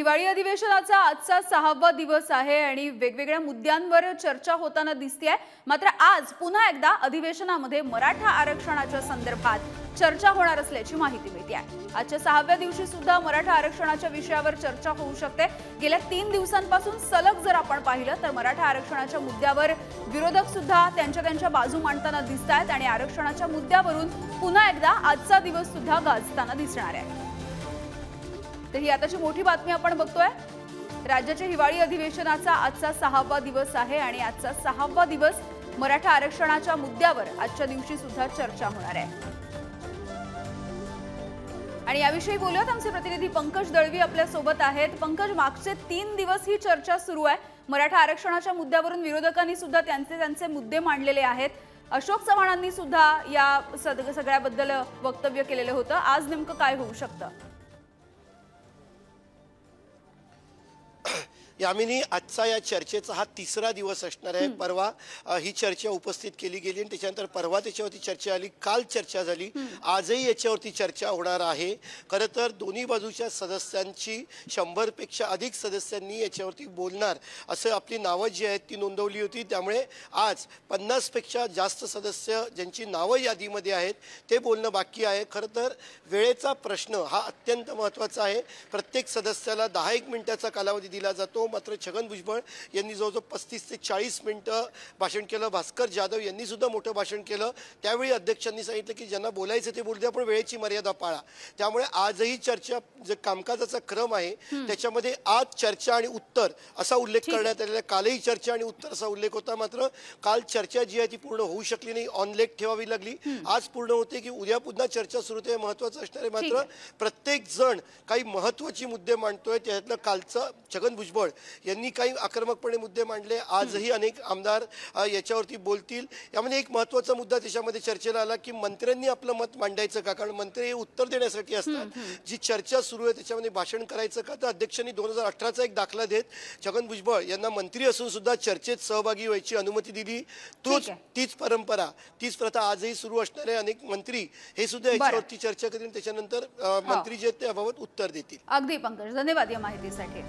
हिवाळी अधिवेशनाचा आजचा 6वा दिवस आहे आणि वेगवेगळ्या मुद्द्यांवर चर्चा होताना दिसतेय। मात्र आज पुन्हा एकदा अधिवेशनामध्ये मराठा आरक्षणाच्या संदर्भात चर्चा होणार असल्याची माहिती मिळते आहे। आजच्या 6व्या दिवशी सुद्धा मराठा आरक्षणाच्या विषयावर चर्चा होऊ शकते। गेल्या 3 दिवसांपासून सलग जर आपण पाहिलं तर मराठा आरक्षणाच्या मुद्द्यावर विरोधक सुद्धा त्यांच्या बाजू मांडताना दिसतात आणि आरक्षणाच्या मुद्द्यावरून पुन्हा एकदा आजचा दिवस सुद्धा गाजताना दिसणार आहे। तर ही आताची मोठी बातमी आपण बघतोय। राज्याच्या हिवाळी अधिवेशनाचा आजचा 6वा दिवस आहे आणि आजचा 6वा दिवस मराठा आरक्षणाच्या मुद्द्यावर आजच्या दिवशी सुद्धा चर्चा होणार आहे। आणि याविषयी बोलूयात, आमचे प्रतिनिधी पंकज दळवी आपल्या सोबत आहेत। पंकज, मागचे 3 दिवस ही चर्चा सुरू आहे। मराठा आरक्षणाच्या मुद्द्यावरून विरोधकांनी सुद्धा त्यांचे मुद्दे मांडलेले आहेत। अशोक चव्हाणांनी सुद्धा या सगळ्याबद्दल वक्तव्य केलेले होतं। आज नेमकं काय होऊ शकतं? यामिनी, आजचा या चर्चेचा हा 3रा दिवस असणार आहे। परवा ही चर्चा उपस्थित केली गेली आणि त्याच्यानंतर परवा त्याच्यावरती चर्चा आली, काल चर्चा झाली, आजही याच्यावरती चर्चा होणार आहे। खरं तर दोन्ही बाजूच्या सदस्यांची 100 पेक्षा अधिक सदस्यांनी याच्यावरती बोलणार असं आपली नावं जी आहेत ती नोंदवली होती। त्यामुळे आज 50 पेक्षा जास्त सदस्य ज्यांची नावं यादीमध्ये आहेत ते बोलणं बाकी आहे। खरं तर वेळेचा प्रश्न हा अत्यंत महत्त्वाचा आहे। प्रत्येक सदस्याला 10-1 मिनिटाचा कालावधी दिला जातो। मात्र छगन भुजबळ यांनी जवळजवळ 35 ते 40 मिनिटं भाषण केलं। भास्कर जाधव यांनी सुद्धा मोठं भाषण केलं। त्यावेळी अध्यक्षांनी सांगितलं की ज्यांना बोलायचं ते बोलू द्या, पण वेळेची मर्यादा पाळा। त्यामुळे आजही चर्चा जे कामकाजाचा क्रम आहे त्याच्यामध्ये आज चर्चा आणि उत्तर असा उल्लेख करण्यात आलेला। कालही चर्चा आणि उत्तर असा उल्लेख होता, मात्र काल चर्चा जी आहे ती पूर्ण होऊ शकली नाही, ऑन लेट ठेवावी लागली। आज पूर्ण होते की उद्या पुन्हा चर्चा सुरू होते, महत्त्वाचं असणार आहे। मात्र प्रत्येक जण काही महत्त्वाचे मुद्दे मांडतोय। त्यातलं कालचं छगन भुजबळ यांनी काही आक्रमकपणे मुद्दे मांडले। आजही अनेक आमदार याच्यावरती बोलतील। यामध्ये एक महत्त्वाचा मुद्दा त्याच्यामध्ये चर्चेला आला की मंत्र्यांनी आपलं मत मांडायचं का, कारण मंत्री हे उत्तर देण्यासाठी असतात। जी चर्चा सुरू आहे त्याच्यामध्ये भाषण करायचं का, तर अध्यक्षांनी 2018चा एक दाखला देत छगन भुजबळ यांना मंत्री असून सुद्धा चर्चेत सहभागी व्हायची अनुमती दिली। तीच परंपरा, तीच प्रथा आजही सुरू असणारे अनेक मंत्री हे सुद्धा याच्यावरती चर्चा करतील, त्याच्यानंतर मंत्री जे आहेत त्याबाबत उत्तर देतील। अगदी पंकज, धन्यवाद या माहितीसाठी।